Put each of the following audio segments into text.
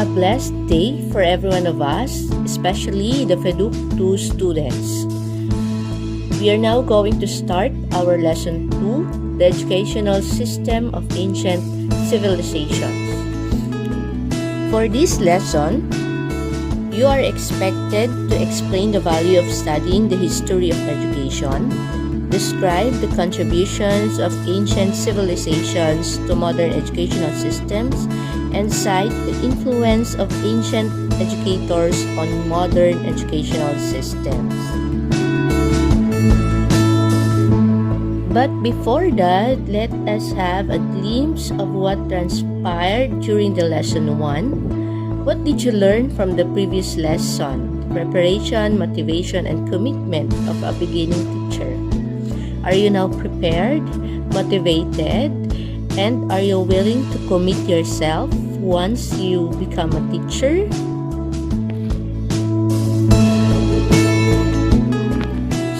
a blessed day for every one of us, especially the feduc2 students. We are now going to start our lesson 2, the educational system of ancient civilizations. For this lesson, you are expected to explain the value of studying the history of education, describe the contributions of ancient civilizations to modern educational systems, and cite the influence of ancient educators on modern educational systems. But before that, let us have a glimpse of what transpired during the lesson 1. What did you learn from the previous lesson? Preparation, motivation, and commitment of a beginning teacher. Are you now prepared, motivated, and are you willing to commit yourself once you become a teacher?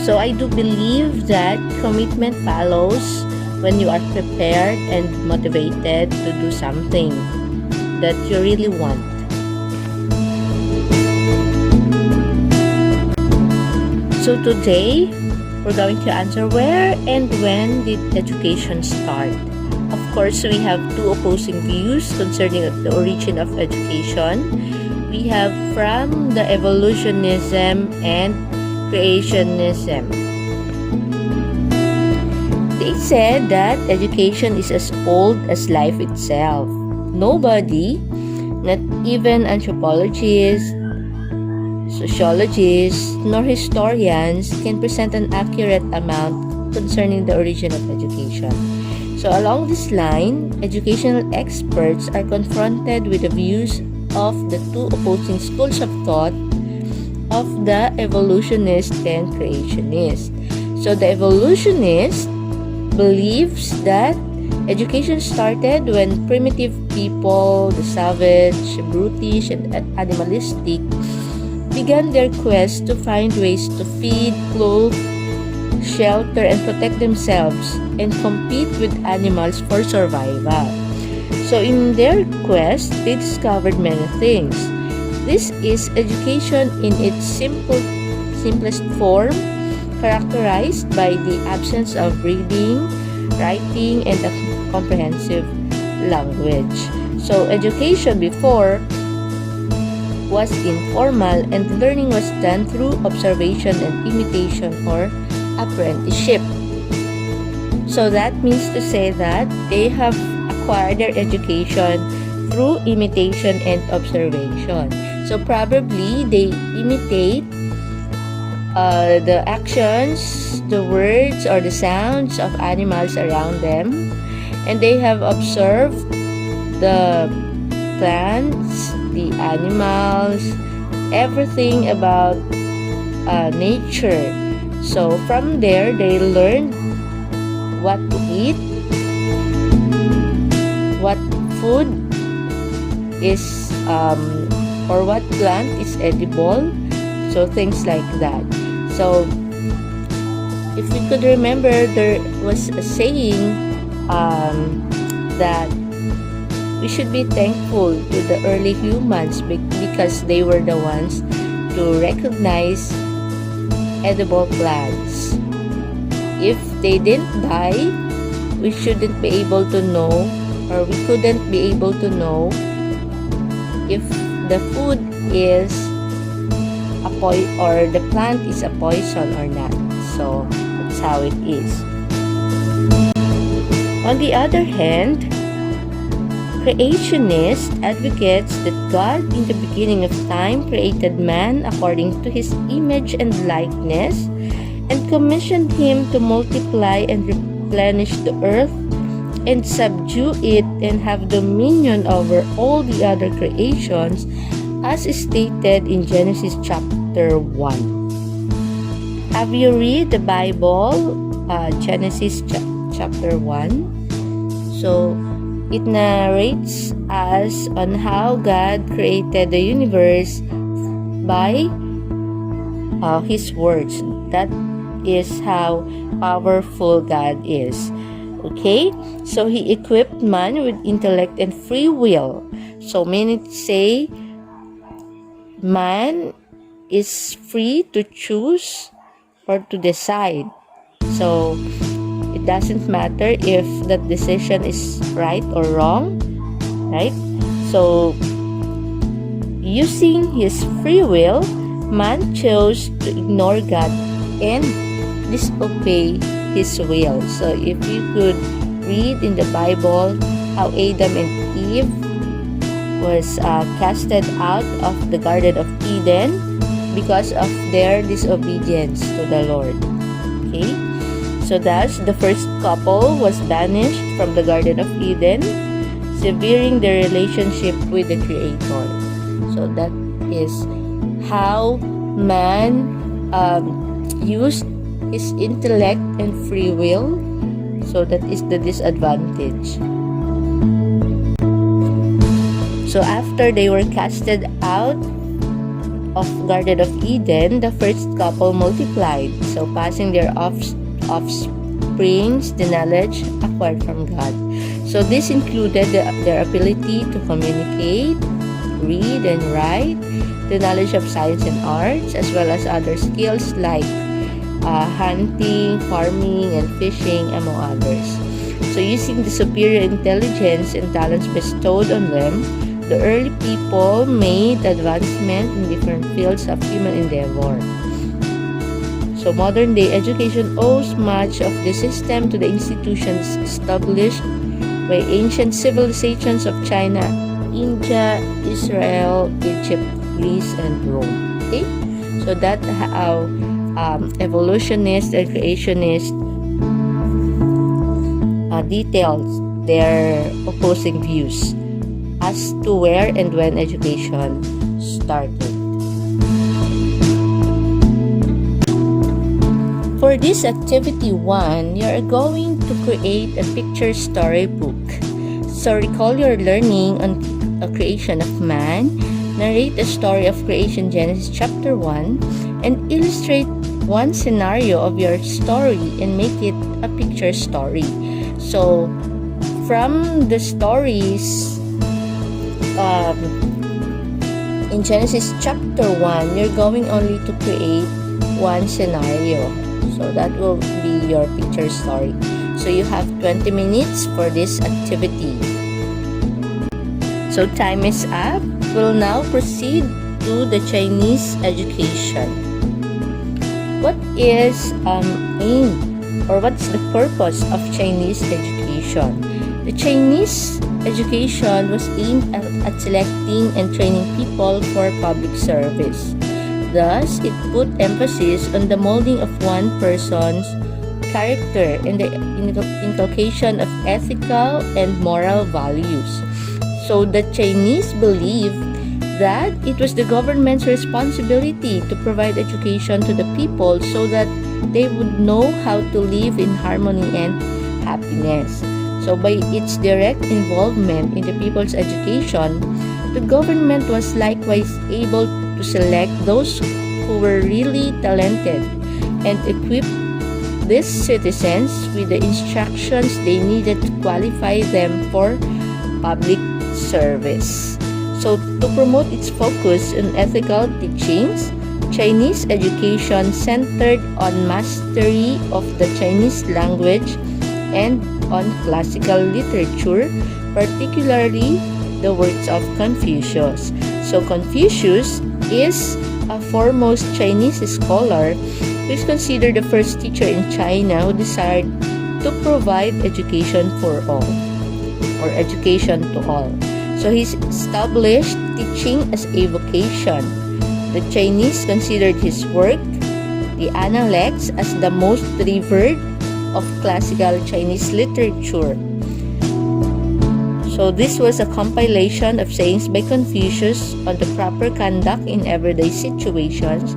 So I do believe that commitment follows when you are prepared and motivated to do something that you really want. So today, we're going to answer where and when did education start? Of course, we have two opposing views concerning the origin of education. We have from the evolutionism and creationism. They said that education is as old as life itself. Nobody, not even anthropologists, sociologists, nor historians can present an accurate amount concerning the origin of education. So along this line, educational experts are confronted with the views of the two opposing schools of thought of the evolutionist and creationist. So the evolutionist believes that education started when primitive people, the savage, brutish, and animalistic, began their quest to find ways to feed, clothe, shelter, and protect themselves and compete with animals for survival. So in their quest, they discovered many things. This is education in its simplest form, characterized by the absence of reading, writing, and a comprehensive language. So education before was informal and learning was done through observation and imitation or apprenticeship. So that means to say that they have acquired their education through imitation and observation. So probably they imitate the actions, the words, or the sounds of animals around them, and they have observed the plants, the animals, everything about nature. So from there, they learned what to eat, what food is or what plant is edible, so things like that. So if we could remember, there was a saying that we should be thankful to the early humans because they were the ones to recognize edible plants. If they didn't die, we shouldn't be able to know, or we couldn't be able to know if the food is a or the plant is a poison or not. So that's how it is. On the other hand, creationist advocates that God in the beginning of time created man according to his image and likeness and commissioned him to multiply and replenish the earth and subdue it and have dominion over all the other creations as stated in Genesis chapter 1. Have you read the Bible, Genesis chapter 1? So it narrates us on how God created the universe by His words. That is how powerful God is. Okay, so he equipped man with intellect and free will. So many say man is free to choose or to decide. So it doesn't matter if that decision is right or wrong, right? So using his free will, man chose to ignore God and disobey his will. So if you could read in the Bible how Adam and Eve was casted out of the Garden of Eden because of their disobedience to the Lord. Okay, so thus the first couple was banished from the Garden of Eden, severing their relationship with the Creator. So that is how man used his intellect and free will. So that is the disadvantage. So after they were casted out of Garden of Eden, the first couple multiplied, so passing their offsprings the knowledge acquired from God. So this included their ability to communicate, read and write, the knowledge of science and arts, as well as other skills like hunting, farming, and fishing, among others. So using the superior intelligence and talents bestowed on them, the early people made advancement in different fields of human endeavor. So modern day education owes much of the system to the institutions established by ancient civilizations of China, India, Israel, Egypt, Greece, and Rome. Okay? So that's how evolutionists and creationists details their opposing views as to where and when education started. For this activity 1, you are going to create a picture storybook. So recall your learning on the creation of man, narrate the story of creation Genesis chapter 1, and illustrate one scenario of your story and make it a picture story. So from the stories in Genesis chapter 1, you're going only to create one scenario. So that will be your picture story. So you have 20 minutes for this activity. So time is up. We'll now proceed to the Chinese education. What is aim or what's the purpose of Chinese education? The Chinese education was aimed at selecting and training people for public service. Thus, it put emphasis on the molding of one person's character and the inculcation of ethical and moral values. So the Chinese believed that it was the government's responsibility to provide education to the people so that they would know how to live in harmony and happiness. So by its direct involvement in the people's education, the government was likewise able to select those who were really talented and equip these citizens with the instructions they needed to qualify them for public service. So to promote its focus on ethical teachings, Chinese education centered on mastery of the Chinese language and on classical literature, particularly the works of Confucius. So Confucius is a foremost Chinese scholar who is considered the first teacher in China who desired to provide education for all, or education to all. So he established teaching as a vocation. The Chinese considered his work, the Analects, as the most revered of classical Chinese literature. So this was a compilation of sayings by Confucius on the proper conduct in everyday situations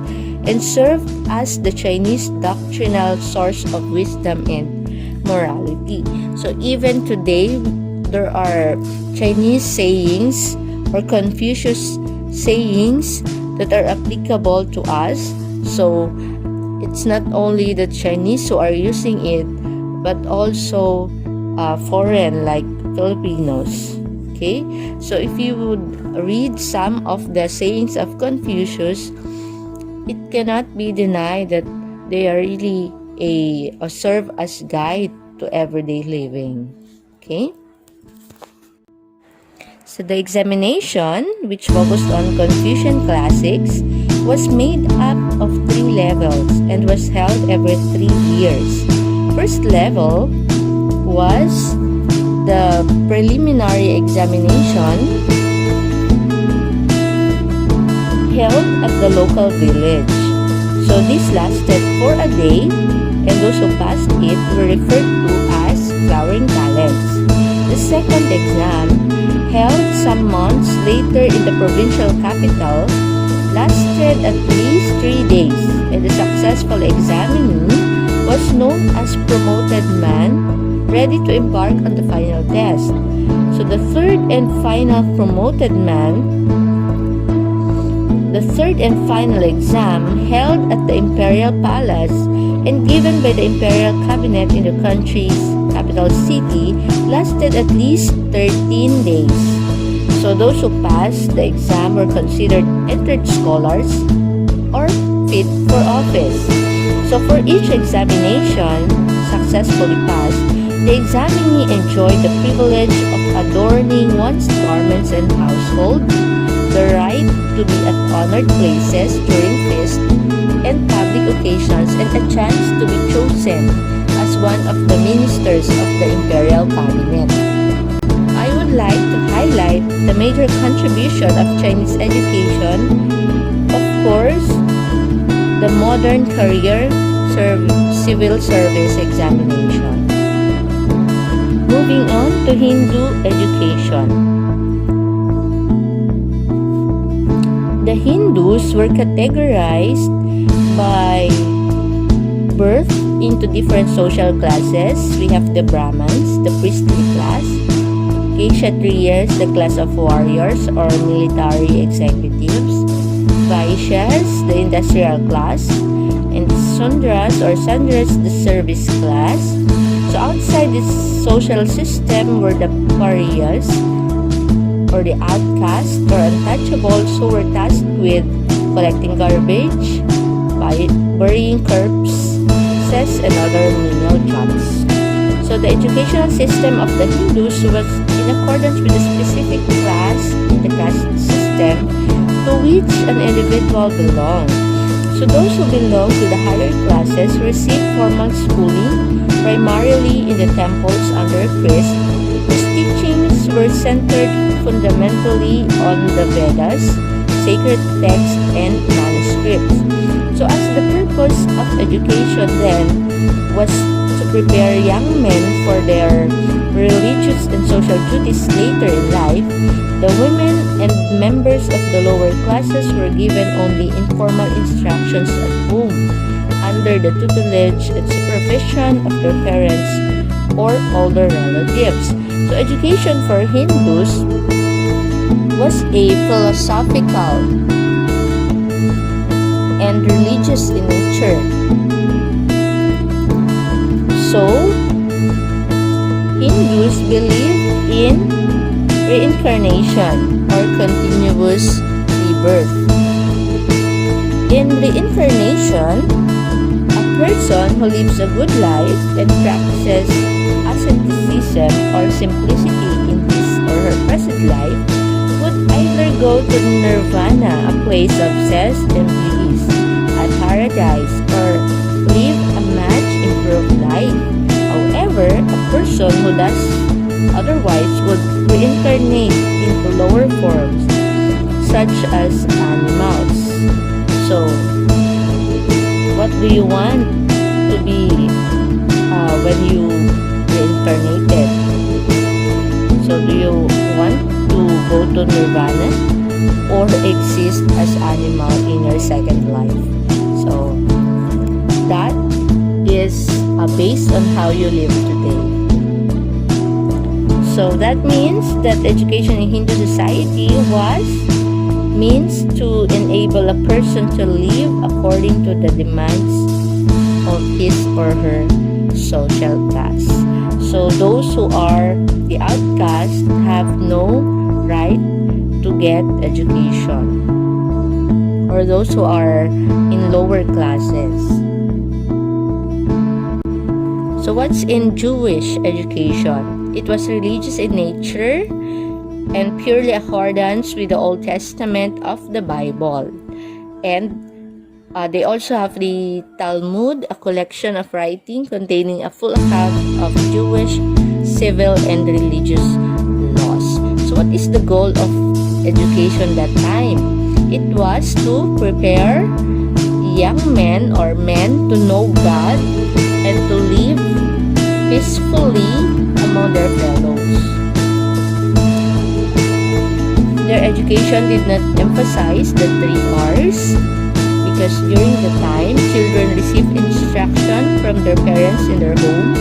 and served as the Chinese doctrinal source of wisdom and morality. So even today, there are Chinese sayings or Confucius sayings that are applicable to us. So it's not only the Chinese who are using it, but also foreign like Filipinos. Okay, so if you would read some of the sayings of Confucius, it cannot be denied that they are really a serve as guide to everyday living. Okay, so the examination, which focused on Confucian classics, was made up of 3 levels and was held every 3 years. First level was the preliminary examination held at the local village. So this lasted for a day, and those who passed it were referred to as flowering talents. The second exam, held some months later in the provincial capital, lasted at least 3 days, and the successful examinee was known as promoted man, ready to embark on the final test. So the third and final exam held at the imperial palace and given by the imperial cabinet in the country's capital city lasted at least 13 days. So those who passed the exam were considered entered scholars or fit for office. So for each examination successfully passed, the examinee enjoyed the privilege of adorning one's garments and household, the right to be at honored places during feasts and public occasions, and a chance to be chosen as one of the ministers of the imperial cabinet. I would like to highlight the major contribution of Chinese education, of course, the modern career civil service examination. Moving on to Hindu education. The Hindus were categorized by birth into different social classes. We have the Brahmins, the priestly class, Kshatriyas, the class of warriors or military executives, Vaishyas, the industrial class, and Sudras or Sandras, the service class. So outside this social system were the pariahs or the outcasts or untouchables who were tasked with collecting garbage, burying corpses, and other menial jobs. So the educational system of the Hindus was in accordance with the specific class in the caste system to which an individual belonged. So those who belong to the higher classes received formal schooling primarily in the temples under a priest, whose teachings were centered fundamentally on the Vedas, sacred texts, and manuscripts. So as the purpose of education then was to prepare young men for their religious and social duties later in life, the women and members of the lower classes were given only informal instructions at home under the tutelage and supervision of their parents or older relatives. So education for Hindus was a philosophical and religious in nature. So Hindus believe in reincarnation or continuous rebirth. In reincarnation, a person who lives a good life and practices asceticism or simplicity in his or her present life would either go to nirvana, a place of cess and bliss, a paradise, or live a much improved life. However, a person who does otherwise would reincarnate into lower forms such as animals. So, what do you want to be when you reincarnated? So, do you want to go to nirvana or exist as animal in your second life? So, that is based on how you live today. So that means that education in Hindu society means to enable a person to live according to the demands of his or her social class. So So those who are the outcast have no right to get education, or those who are in lower classes. So what's in Jewish education? It was religious in nature and purely accordance with the Old Testament of the Bible. And they also have the Talmud, a collection of writing containing a full account of Jewish civil and religious laws. So what is the goal of education that time? It was to prepare young men or men to know God and to live peacefully among their fellows. Their education did not emphasize the 3 R's, because during the time, children received instruction from their parents in their homes.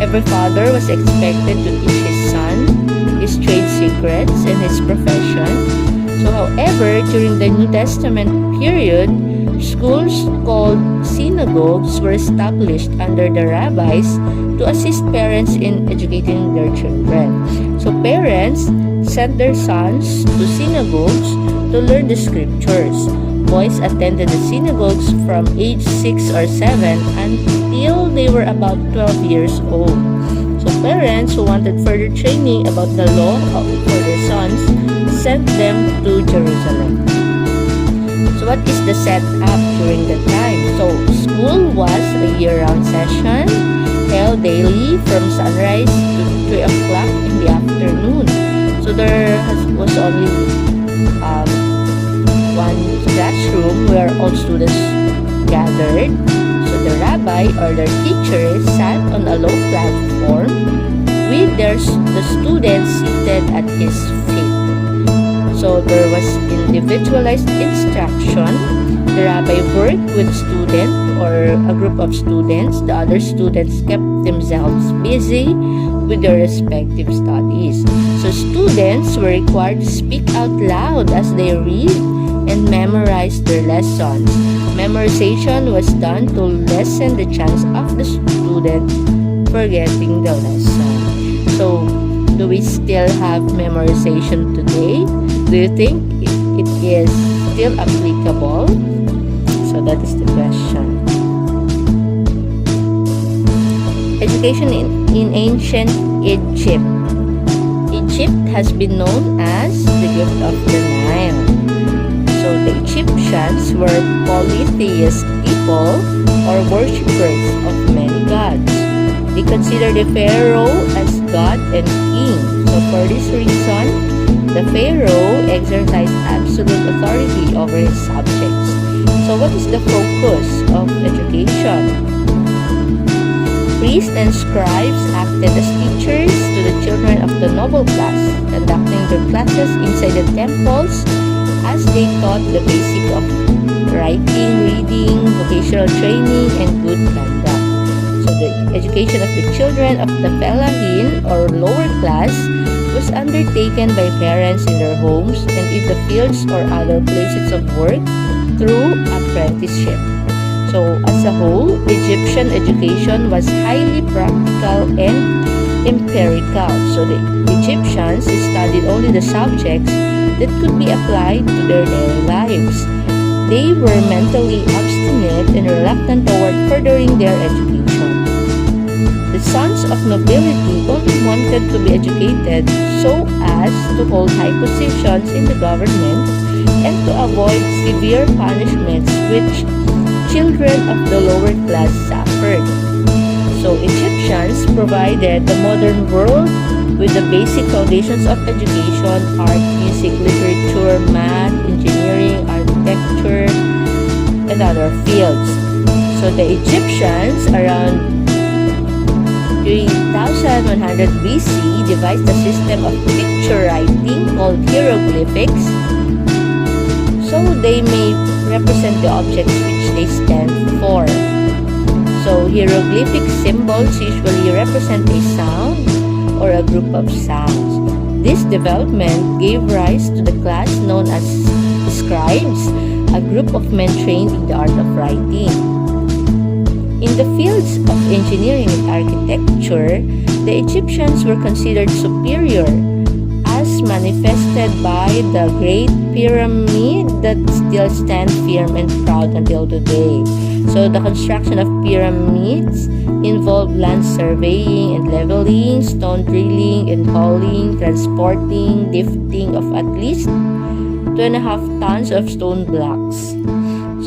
Every father was expected to teach his son his trade secrets and his profession. So, however, during the New Testament period, schools called synagogues were established under the rabbis to assist parents in educating their children. So, parents sent their sons to synagogues to learn the scriptures. Boys attended the synagogues from age 6 or 7 until they were about 12 years old. So parents who wanted further training about the law for their sons sent them to Jerusalem. So what is the setup during that time? So school was a year-round session held daily from sunrise to 3 o'clock in the afternoon. So there was only one classroom where all students gathered. So the rabbi or their teacher sat on a low platform with the students seated at his feet. So there was individualized instruction. The rabbi worked with student or a group of students. The other students kept themselves busy with their respective studies. So students were required to speak out loud as they read and memorize their lessons. Memorization was done to lessen the chance of the student forgetting the lesson. So, do we still have memorization today? Do you think it is still applicable? So, that is the question. Education in ancient Egypt. Egypt has been known as the gift of the Nile. So the Egyptians were polytheist people or worshippers of many gods. They considered the pharaoh as god and king. So for this reason, the pharaoh exercised absolute authority over his subjects. So what is the focus of education? Priests and scribes acted as teachers to the children of the noble class, conducting their classes inside the temples as they taught the basic of writing, reading, vocational training, and good conduct. So the education of the children of the fellahin or lower class was undertaken by parents in their homes and in the fields or other places of work through apprenticeship. So as a whole, Egyptian education was highly practical and empirical. So the Egyptians studied only the subjects that could be applied to their daily lives. They were mentally obstinate and reluctant toward furthering their education. The sons of nobility only wanted to be educated so as to hold high positions in the government and to avoid severe punishments which children of the lower class suffered. So Egyptians provided the modern world with the basic foundations of education: art, music, literature, math, engineering, architecture, and other fields. So the Egyptians around 3100 BC devised a system of picture writing called hieroglyphics, so they may represent the objects which they stand for. So hieroglyphic symbols usually represent a sound or a group of sounds. This development gave rise to the class known as scribes, a group of men trained in the art of writing. In the fields of engineering and architecture, The Egyptians were considered superior, as manifested by the Great Pyramid that still stand firm and proud until today. So the construction of pyramids involved land surveying and leveling, stone drilling and hauling, transporting, lifting of at least 2.5 tons of stone blocks.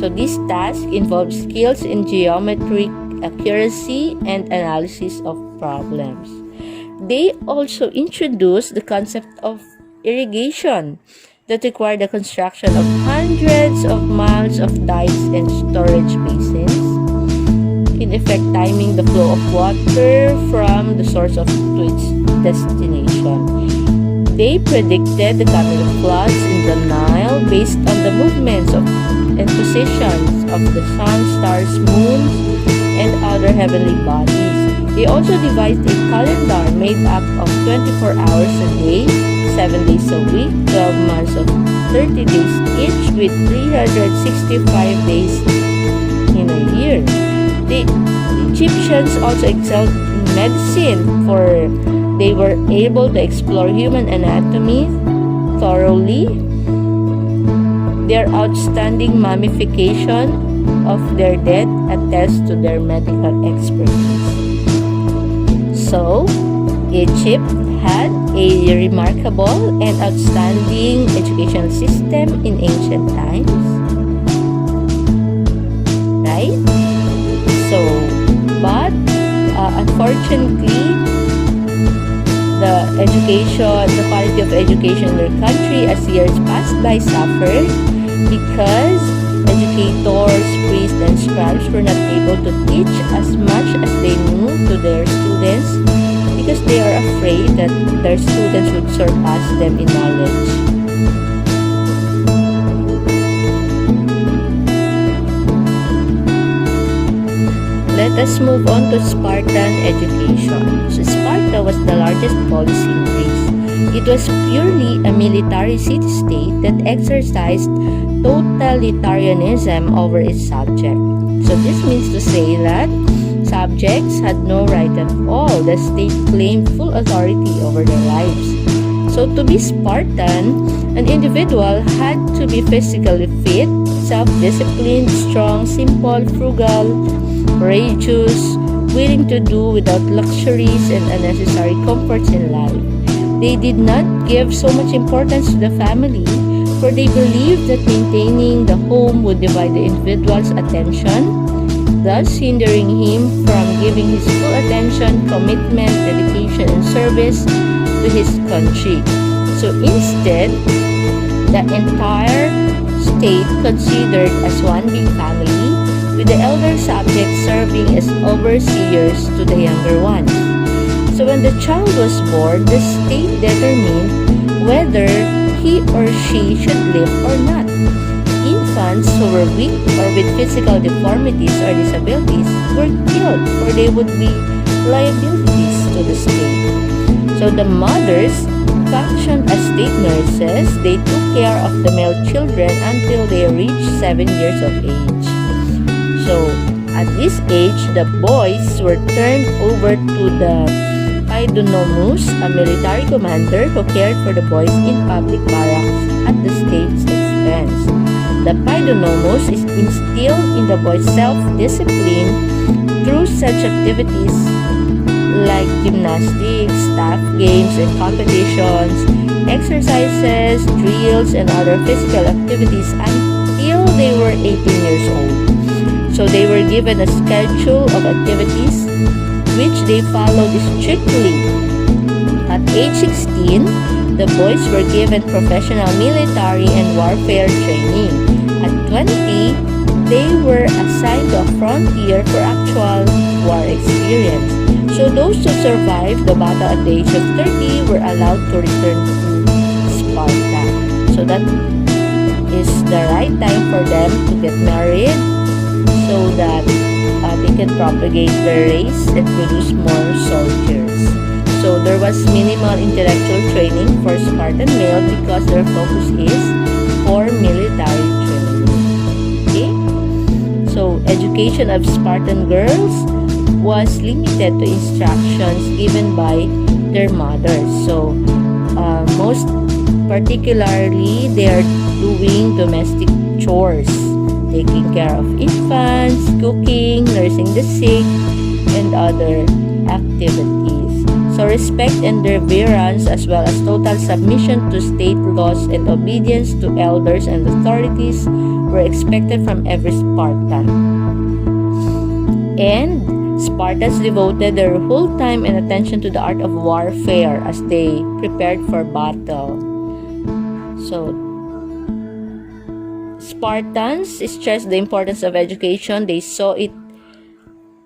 So this task involved skills in geometric accuracy and analysis of problems. They also introduced the concept of irrigation that required the construction of hundreds of miles of dikes and storage basins, in effect timing the flow of water from the source to its destination. They predicted the coming of floods in the Nile based on the movements of and positions of the sun, stars, moons, and other heavenly bodies. They also devised a calendar made up of 24 hours a day, 7 days a week, 12 months of 30 days each, with 365 days in a year. The Egyptians also excelled in medicine, for they were able to explore human anatomy thoroughly. Their outstanding mummification of their dead attests to their medical expertise. So, Egypt had a remarkable and outstanding educational system in ancient times. Right? So, but unfortunately, the quality of education in their country as years passed by suffered because educators, priests, and scribes were not able to teach as much as they knew to their students because they are afraid that their students would surpass them in knowledge. Let us move on to Spartan education. So Sparta was the largest polis in Greece. It was purely a military city-state that exercised totalitarianism over its subject. So this means to say that subjects had no right at all. The state claimed full authority over their lives. So to be Spartan, an individual had to be physically fit, self-disciplined, strong, simple, frugal, courageous, willing to do without luxuries and unnecessary comforts in life. They did not give so much importance to the family, for they believed that maintaining the home would divide the individual's attention, thus hindering him from giving his full attention, commitment, dedication, and service to his country. So instead, the entire state considered as one big family, with the elder subjects serving as overseers to the younger ones. So when the child was born, the state determined whether he or she should live or not. Infants who were weak or with physical deformities or disabilities were killed, for they would be liabilities to the state. So the mothers functioned as state nurses. They took care of the male children until they reached 7 years of age. So at this age, the boys were turned over to the feduc2, a military commander who cared for the boys in public barracks at the state's expense. The feduc2 is instilled in the boys self-discipline through such activities like gymnastics, staff games and competitions, exercises, drills, and other physical activities until they were 18 years old. So they were given a schedule of activities which they followed strictly. At age 16, the boys were given professional military and warfare training. At 20, they were assigned to a frontier for actual war experience. So those who survived the battle at the age of 30 were allowed to return to Sparta. So that is the right time for them to get married, so that they can propagate their race and produce more soldiers. So there was minimal intellectual training for Spartan male because their focus is for military training. Okay? So education of Spartan girls was limited to instructions given by their mothers. So, most particularly, they are doing domestic chores, taking care of infants, cooking, nursing the sick, and other activities. So respect and reverence, as well as total submission to state laws and obedience to elders and authorities, were expected from every Spartan. And Spartans devoted their whole time and attention to the art of warfare as they prepared for battle. So, Spartans stressed the importance of education. They saw it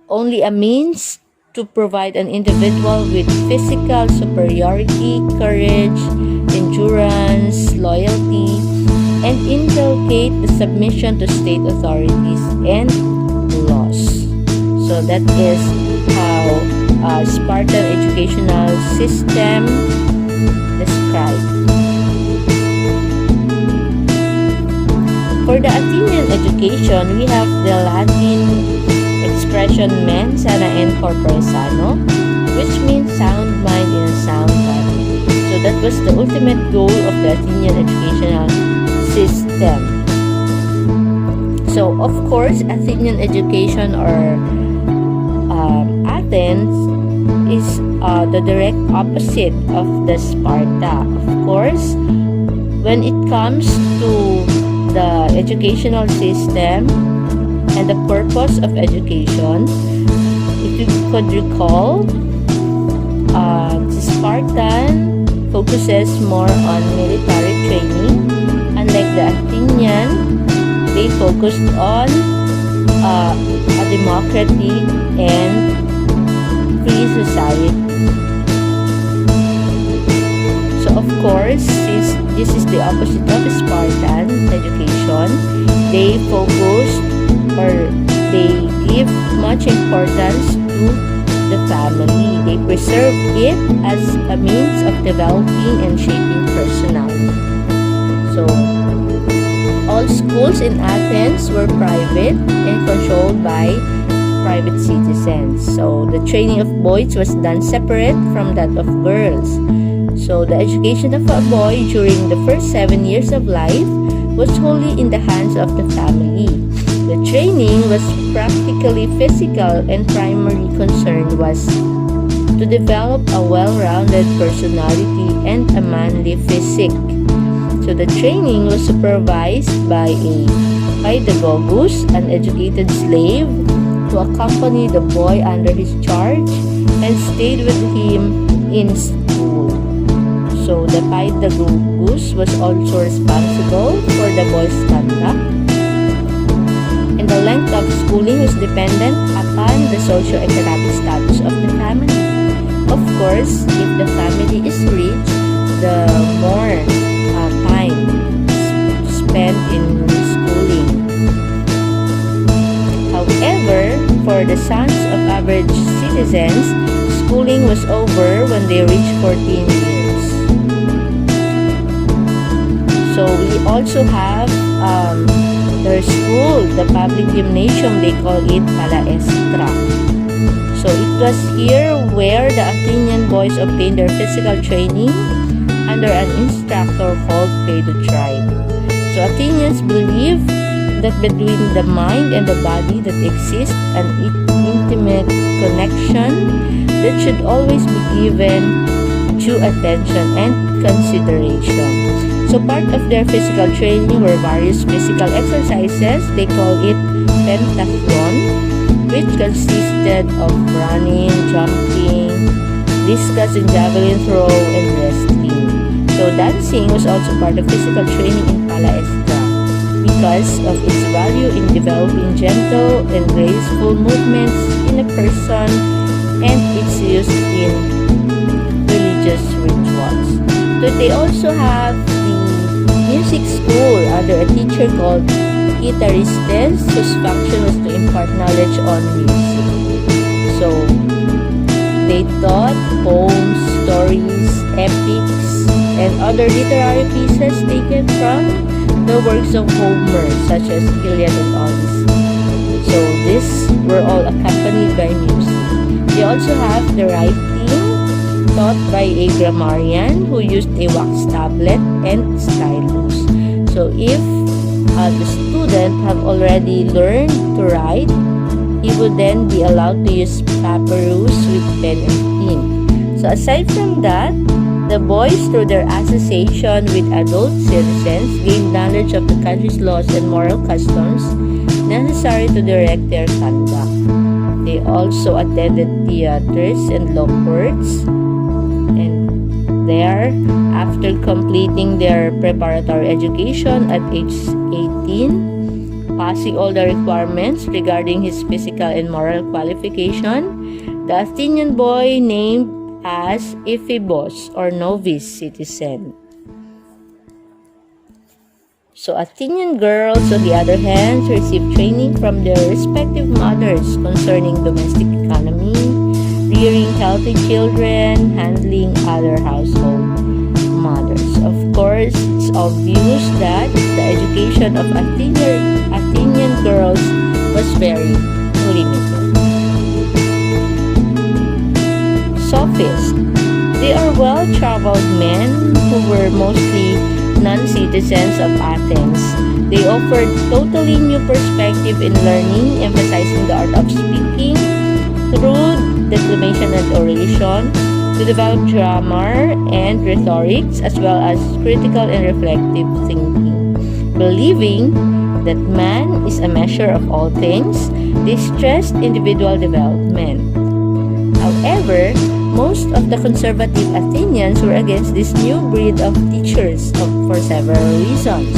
only a means to provide an individual with physical superiority, courage, endurance, loyalty, and inculcate the submission to state authorities and laws. So that is how Spartan educational system described. For the Athenian education, we have the Latin expression mens sana and corpore sano, which means sound mind in a sound body. So that was the ultimate goal of the Athenian educational system. So of course, Athenian education, or Athens, is the direct opposite of the Sparta. Of course, when it comes to the educational system and the purpose of education, if you could recall, the Spartan focuses more on military training, unlike the Athenian. They focused on a democratic and free society. So of course, since this is the opposite of Spartan education, they focused, or they give much importance to the family. They preserve it as a means of developing and shaping personality. So, all schools in Athens were private and controlled by private citizens. So, the training of boys was done separate from that of girls. So, the education of a boy during the first 7 years of life was wholly in the hands of the family. The training was practically physical, and primary concern was to develop a well-rounded personality and a manly physique. So the training was supervised by a pedagogus, an educated slave, who accompanied the boy under his charge and stayed with him in school. So the pedagogus was also responsible for the boy's conduct, and the length of schooling was dependent upon the socio-economic status of the family. Of course, if the family is rich, the more time spent in schooling. However, for the sons of average citizens, schooling was over when they reached 14 years. So we also have their school, the public gymnasium, they call it palaestra. So it was here where the Athenian boys obtained their physical training under an instructor called feduc2. So Athenians believe that between the mind and the body that exists an intimate connection that should always be given due attention and consideration. So part of their physical training were various physical exercises. They call it pentathlon, which consisted of running, jumping, discus and javelin throw, and wrestling. So dancing was also part of physical training in palaestra because of its value in developing gentle and graceful movements in a person and its use in religious rituals. So they also have the music school under a teacher called THEORISTS, whose function was to impart knowledge on music. So they taught poems, stories, epics, and other literary pieces taken from the works of Homer, such as Iliad and Odyssey. So these were all accompanied by music. They also have the writing taught by a grammarian who used a wax tablet and stylus. So if the student have already learned to write, he would then be allowed to use papyrus with pen and ink. So aside from that, the boys, through their association with adult citizens, gained knowledge of the country's laws and moral customs necessary to direct their conduct. They also attended theaters and law courts, and there, after completing their preparatory education at age 18, passing all the requirements regarding his physical and moral qualification, the Athenian boy named as a phebos or novice citizen. So Athenian girls, on the other hand, receive training from their respective mothers concerning domestic economy, rearing healthy children, handling other household matters. Of course, it's obvious that the education of Athenian girls was very limited. Sophists. They are well-traveled men who were mostly non-citizens of Athens. They offered totally new perspective in learning, emphasizing the art of speaking through declamation and oration, to develop grammar and rhetorics, as well as critical and reflective thinking. Believing that man is a measure of all things, they stressed individual development. However, most of the conservative Athenians were against this new breed of teachers for several reasons.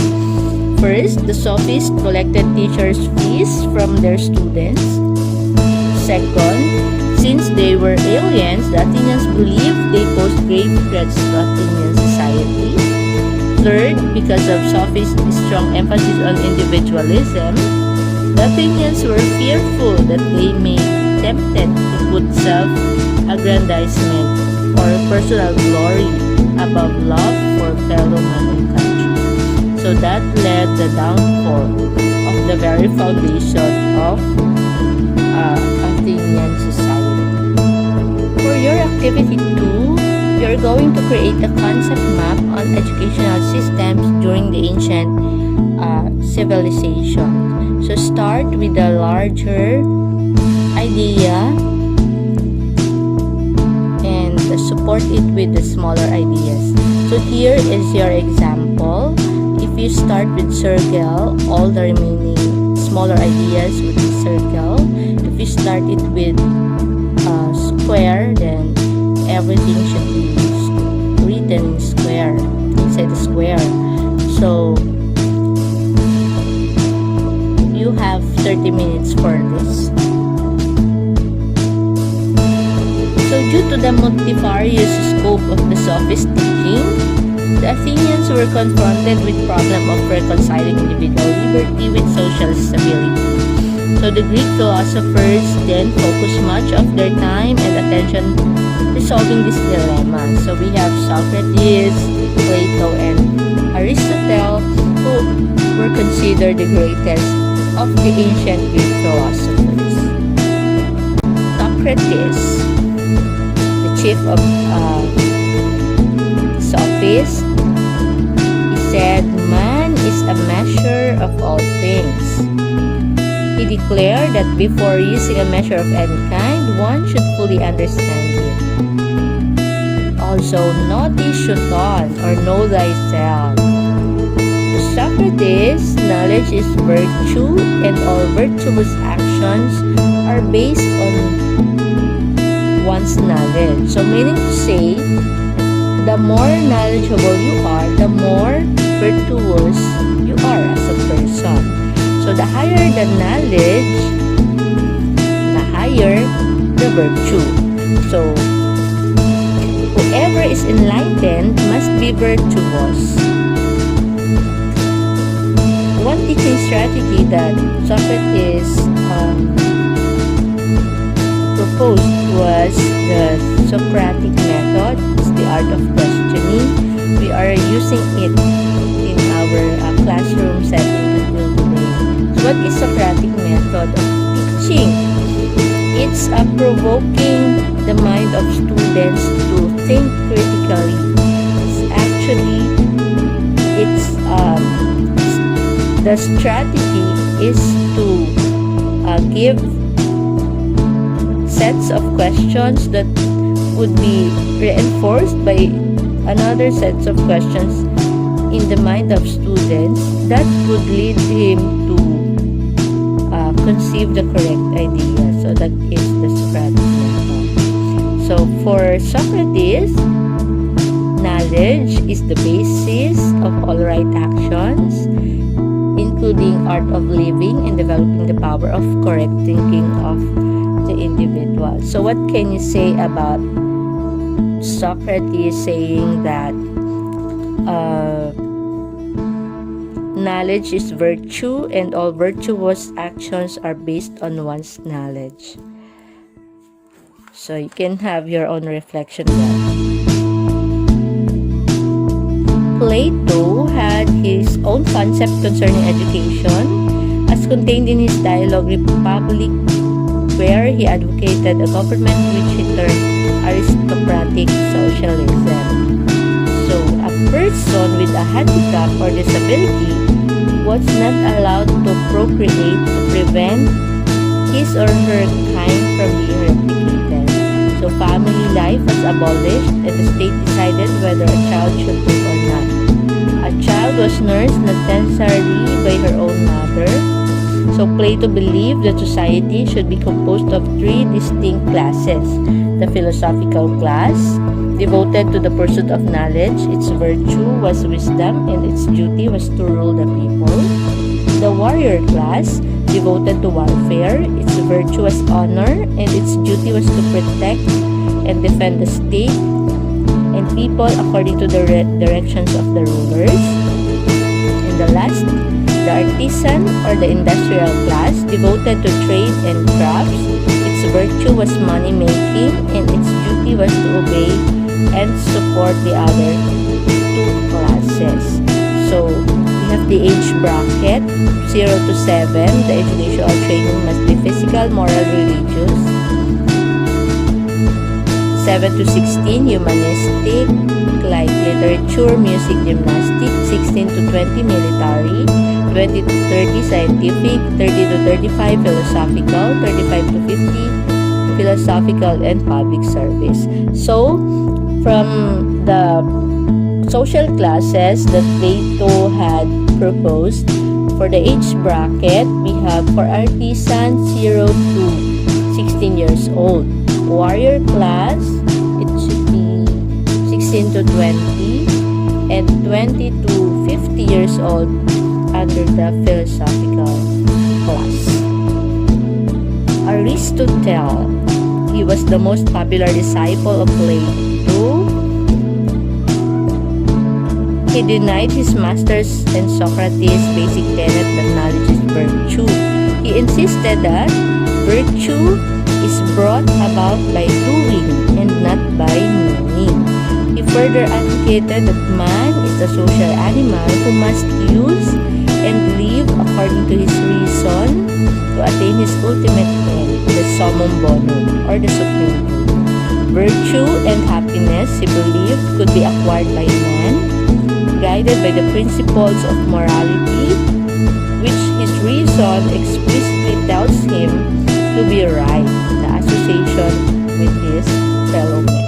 First, the sophists collected teachers' fees from their students. Second, since they were aliens, the Athenians believed they posed grave threats to Athenian society. Third, because of sophists' strong emphasis on individualism, the Athenians were fearful that they may be tempted to put self-aggrandizement or personal glory above love for fellow man and country. So that led the downfall of the very foundation of Athenian society. For your activity 2, you're going to create a concept map on educational systems during the ancient civilization. So start with the larger idea and support it with the smaller ideas. So here is your example. If you start with circle, all the remaining smaller ideas would be circle. If you start it with square, then everything should be written in square, inside the square. So you have 30 minutes for this. So due to the multifarious scope of the sophist teaching, the Athenians were confronted with the problem of reconciling individual liberty with social stability. So the Greek philosophers then focused much of their time and attention resolving this dilemma. So we have Socrates, Plato, and Aristotle, who were considered the greatest of the ancient Greek philosophers. Socrates, the chief of sophists, he said, "Man is a measure of all things." He declared that before using a measure of any kind, one should fully understand it. Also, naughty shuton, or know thyself. To Socrates, knowledge is virtue, and all virtuous actions are based on one's knowledge. So meaning to say, the more knowledgeable you are, the more virtuous you are as a person. So the higher the knowledge, the higher the virtue. So whoever is enlightened must be virtuous. One teaching strategy that Socrates proposed was the Socratic method. It's the art of questioning. We are using it in our classroom setting until today. So what is Socratic method of teaching? It's provoking the mind of students to think critically. The strategy is to give sets of questions that would be reinforced by another sets of questions in the mind of students that would lead him to conceive the correct idea. So that is the strategy method. So for Socrates, knowledge is the basis of all right actions, including art of living and developing the power of correct thinking of the individual. So what can you say about Socrates saying that knowledge is virtue and all virtuous actions are based on one's knowledge? So you can have your own reflection there. Plato had his own concept concerning education as contained in his dialogue Republic, where he advocated a government which he termed aristocratic socialism. So a person with a handicap or disability was not allowed to procreate to prevent his or her kind from being replicated. So family life was abolished and the state decided whether a child should live or not. A child was nursed not necessarily by her own mother. So Plato believed that society should be composed of three distinct classes. The philosophical class, devoted to the pursuit of knowledge, its virtue was wisdom and its duty was to rule the people. The warrior class, devoted to warfare, its virtue was honor and its duty was to protect and defend the state and people according to the directions of the rulers. And the last, the artisan or the industrial class, devoted to trade and crafts, its virtue was money making and its duty was to obey and support the other two classes. So we have the age bracket 0 to 7. The educational training must be physical, moral, religious. 7 to 16, humanistic, like literature, music, gymnastics. 16 to 20, military. 20 to 30, scientific. 30 to 35, philosophical. 35 to 50, philosophical and public service. So from the social classes that Plato had proposed, for the age bracket, we have for artisan 0 to 16 years old. Warrior class, it should be 16 to 20, and 20 to 50 years old under the philosophical class. Aristotle, he was the most popular disciple of Plato. He denied his masters and Socrates' basic tenet that knowledge is virtue. He insisted that virtue is brought about by doing and not by knowing. He further advocated that man is a social animal who must use and live according to his reason to attain his ultimate end, the summum bonum, or the supreme good. Virtue and happiness, he believed, could be acquired by man, guided by the principles of morality, which his reason explicitly tells him to be right, the association with his fellow men.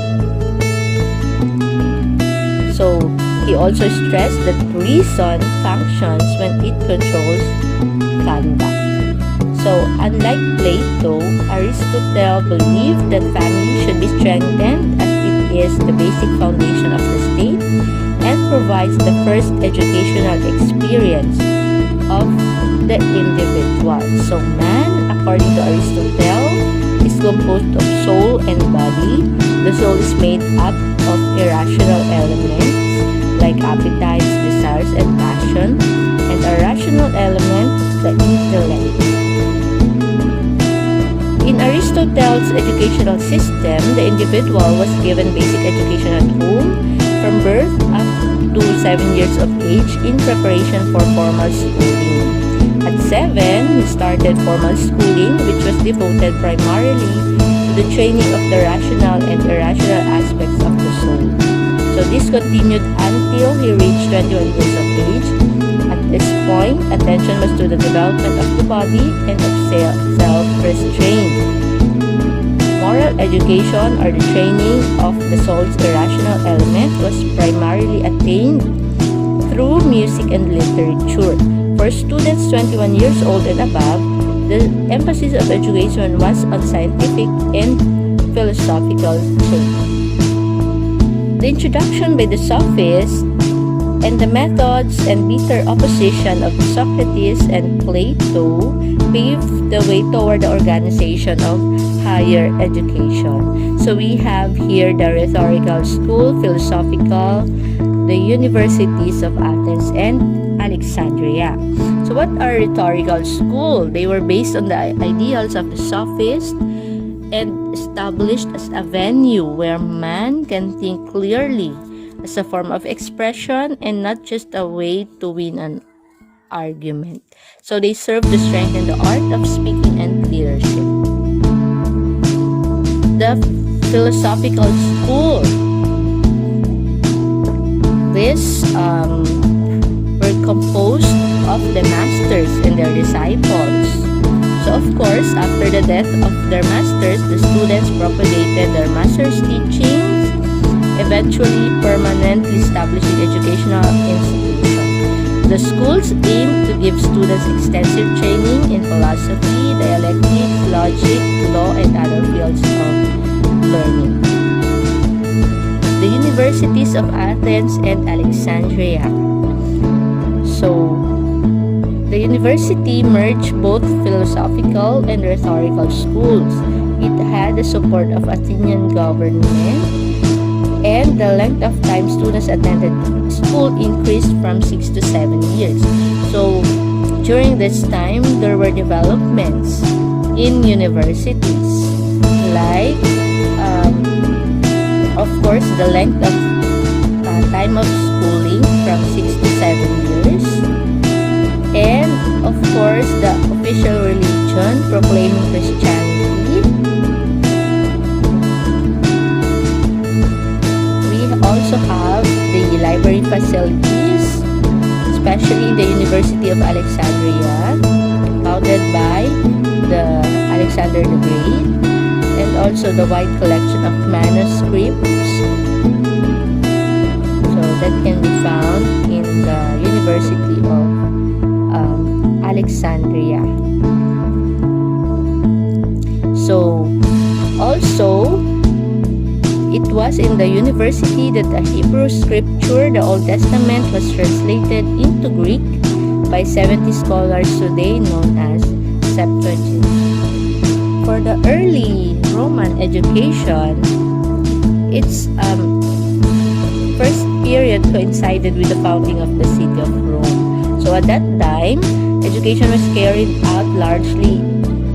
So, he also stressed that reason functions when it controls conduct. So, unlike Plato, Aristotle believed that family should be strengthened as it is the basic foundation of the state and provides the first educational experience of the individual. So man, according to Aristotle, is composed of soul and body. The soul is made up of irrational elements like appetites, desires, and passion, and a rational element, the intellect. In Aristotle's educational system, the individual was given basic education at home from birth up to 7 years of age in preparation for formal schooling. At 7, he started formal schooling, which was devoted primarily to the training of the rational and irrational aspects of the soul. So this continued until he reached 21 years of age. At this point, attention was to the development of the body and of self-restraint. Moral education, or the training of the soul's irrational element, was primarily attained through music and literature. For students 21 years old and above, the emphasis of education was on scientific and philosophical training. The introduction by the Sophists and the methods and bitter opposition of Socrates and Plato paved the way toward the organization of higher education. So we have here the rhetorical school, philosophical, the universities of Athens and Alexandria. So what are rhetorical school? They were based on the ideals of the Sophists and established as a venue where man can think clearly, as a form of expression and not just a way to win an argument. So they serve to strengthen the art of speaking and leadership. The philosophical school. This were composed of the masters and their disciples. So of course, after the death of their masters, the students propagated their masters' teachings, eventually permanently establishing educational institutions. The schools aim to give students extensive training in philosophy, dialectics, logic, law, and other fields of learning. The universities of Athens and Alexandria. So, the university merged both philosophical and rhetorical schools. It had the support of Athenian government, and the length of time students attended school increased from 6 to 7 years. So, during this time, there were developments in universities, like, of course, the length of time of schooling from 6 to 7 years, and of course, the official religion proclaiming Christianity. We also have the library facilities, especially the University of Alexandria, founded by the Alexander the Great, and also the wide collection of manuscripts. So that can be found in the University of Alexandria. So also, it was in the university that the Hebrew scripture, the Old Testament, was translated into Greek by 70 scholars today, known as Septuagint. For the early Roman education, its first period coincided with the founding of the city of Rome. So at that time, education was carried out largely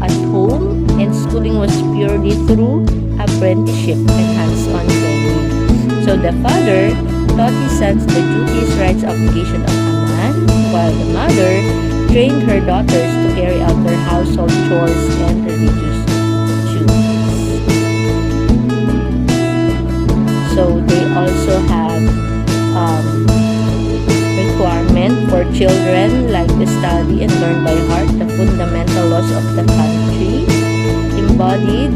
at home, and schooling was purely through apprenticeship and hands-on training. So the father taught his sons the duties, rights, obligation of a man, while the mother trained her daughters to carry out their household chores and religious duties. So they also have requirement for children, like to study and learn by heart the fundamental laws of the country, embodied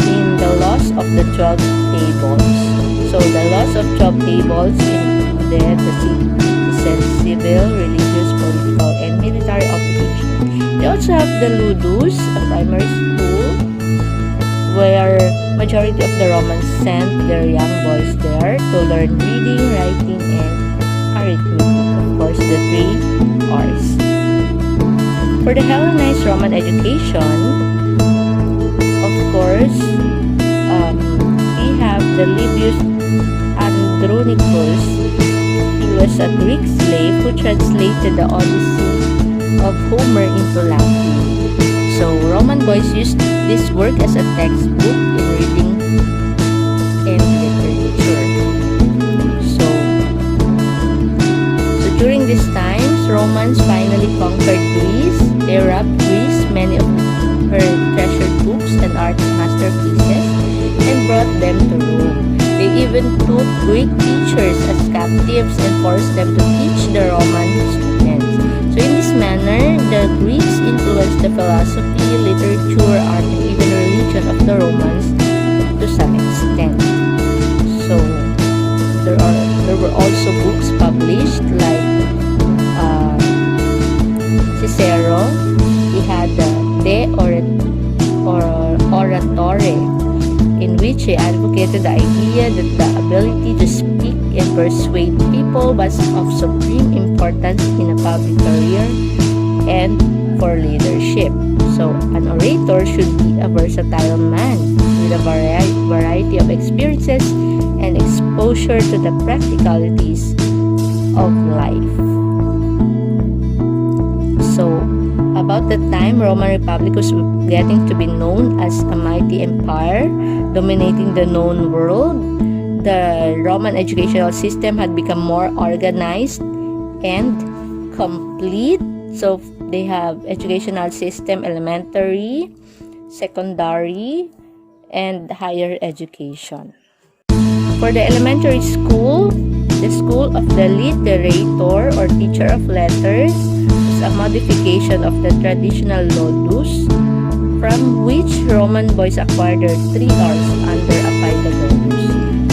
in the laws of the 12 tables. So the laws of 12 tables included the civil, religious, political, and military obligations. They also have the Ludus, a primary school, where majority of the Romans sent their young boys there to learn reading, writing, and arithmetic. Of course, the 3 R's. For the Hellenized Roman education, of course, we have the Livius Andronicus. He was a Greek slave who translated the Odyssey of Homer into Latin. So Roman boys used this work as a textbook in reading and literature. So during these times, Romans finally conquered Greece, they robbed Greece many of her treasured books and art masterpieces and brought them to Rome. They even took Greek teachers as captives and forced them to teach the Roman students. So in this manner, the Greeks influenced the philosophy, literature, art, and even religion of the Romans to some extent. So there were also books published like Cicero. He had the De Oratore, in which he advocated the idea that the ability to speak and persuade people was of supreme importance in a public career and for leadership. So an orator should be a versatile man with a variety of experiences and exposure to the practicalities of life. So about the time Roman Republic was getting to be known as a mighty empire dominating the known world, the Roman educational system had become more organized and complete. So they have educational system, elementary, secondary, and higher education. For the elementary school, the school of the literator or teacher of letters is a modification of the traditional LETUS, from which Roman boys acquired their 3 R's under a pedagogus.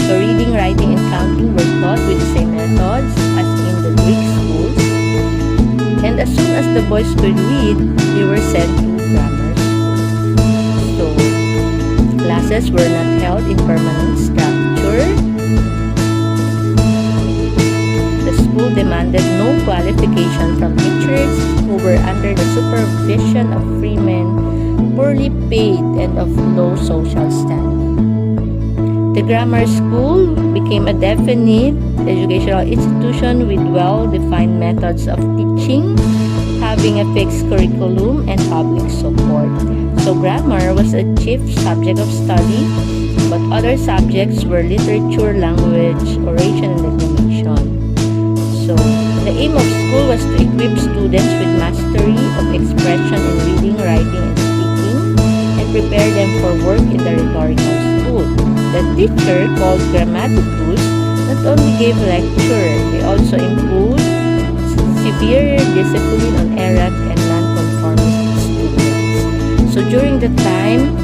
So reading, writing, and counting were taught with the same methods as in the Greek schools. And as soon as the boys could read, they were sent to grammar school. So classes were not held in permanent structure. The school demanded no qualification from teachers who were under the supervision of freemen, poorly paid, and of low social standing. The grammar school became a definite educational institution with well-defined methods of teaching, having a fixed curriculum and public support. So grammar was a chief subject of study, but other subjects were literature, language, oration, and declamation. So the aim of school was to equip students with mastery of expression in reading, writing, and speaking, and prepare them for work in the rhetorical school. The teacher, called grammaticus, not only gave lecture, they also imposed severe discipline on errant and non-conformist students. So during the time,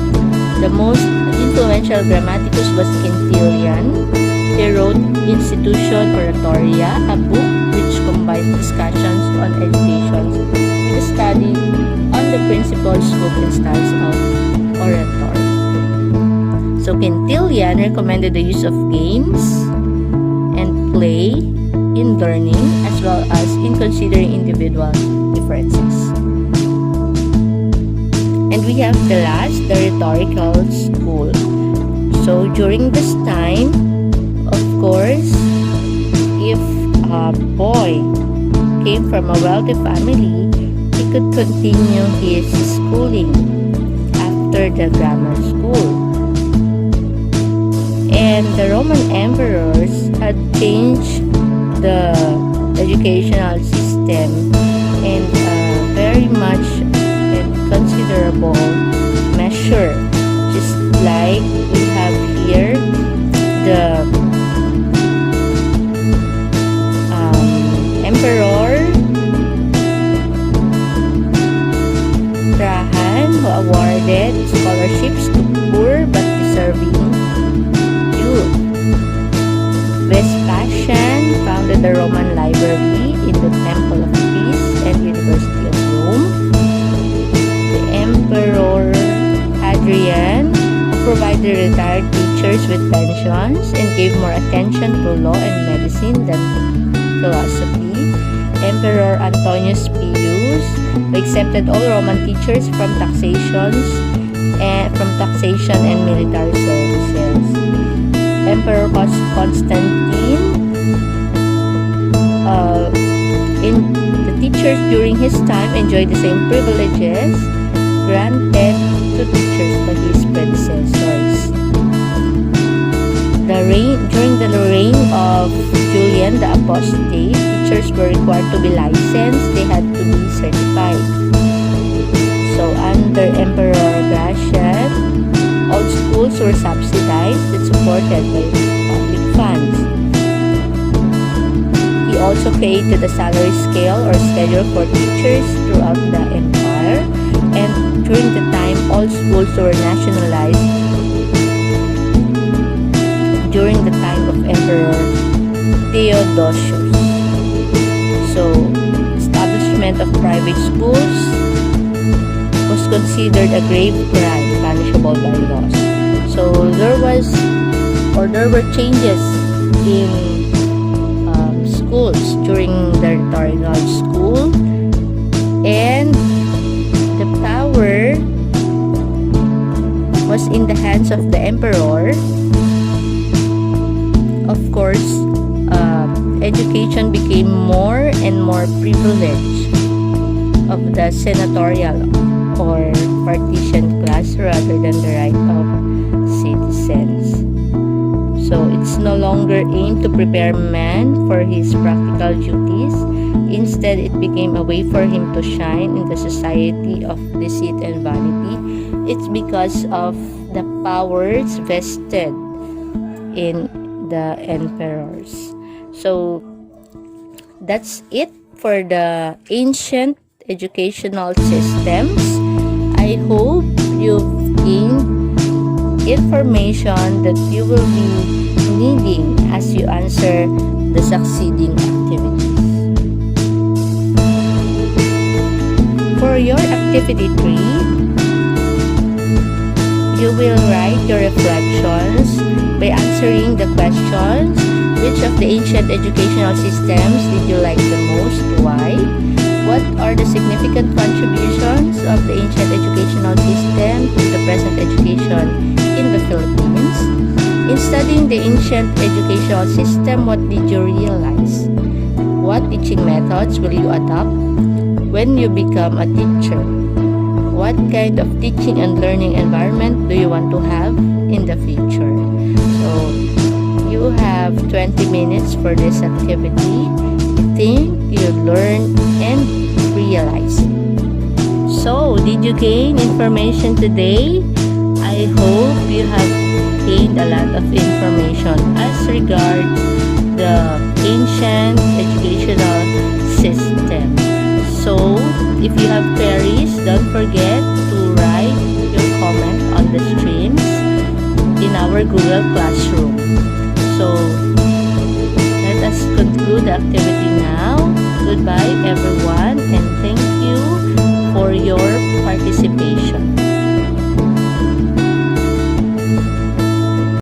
the most influential grammaticus was Quintilian. He wrote Institution Oratoria, a book which combines discussions on education with a study on the principles, scope, and styles of oratory. So Quintilian recommended the use of games and play in learning as well as in considering individual differences. And we have the last, the rhetorical school. So during this time, of course, if a boy came from a wealthy family, he could continue his schooling after the grammar school. And the Roman emperors had changed the educational system in a very much and considerable measure. Just like we have here the Emperor Trajan, who awarded scholarships to poor but deserving youth. Vespasian founded the Roman Library in the Temple of Peace and University of Rome. The Emperor Hadrian provided retired teachers with pensions and gave more attention to law and medicine than philosophy. Emperor Antonius Pius accepted all Roman teachers from taxation and military services. Emperor Constantine, the teachers during his time enjoyed the same privileges granted to teachers by his predecessors. The during the reign of Julian the Apostate, teachers were required to be licensed. They had to be certified. So under Emperor Gratian, all schools were subsidized and supported by public funds. He also created a salary scale or schedule for teachers throughout the empire, and during the time all schools were nationalized during the time of Emperor Theodosius. So, establishment of private schools was considered a grave crime punishable by laws. So there were changes in schools during the rhetorical school, and the power was in the hands of the emperor. Of course, education became more and more privileged of the senatorial or partition class rather than the right of citizens. So it's no longer aimed to prepare man for his practical duties. Instead, it became a way for him to shine in the society of deceit and vanity. It's because of the powers vested in the emperors. So that's it for the ancient educational systems. I hope you've gained information that you will be needing as you answer the succeeding activities. For your activity 3, you will write your reflections by answering the questions. Which of the ancient educational systems did you like the most? Why? What are the significant contributions of the ancient educational system to the present education in the Philippines? In studying the ancient educational system, what did you realize? What teaching methods will you adopt when you become a teacher? What kind of teaching and learning environment do you want to have in the future? So, you have 20 minutes for this activity. Think, you learn, and realize. So, did you gain information today? I hope you have gained a lot of information as regards the ancient educational system. So, if you have queries, don't forget to write your comment on the streams in our Google Classroom. So, let us conclude the activity now. Goodbye, everyone.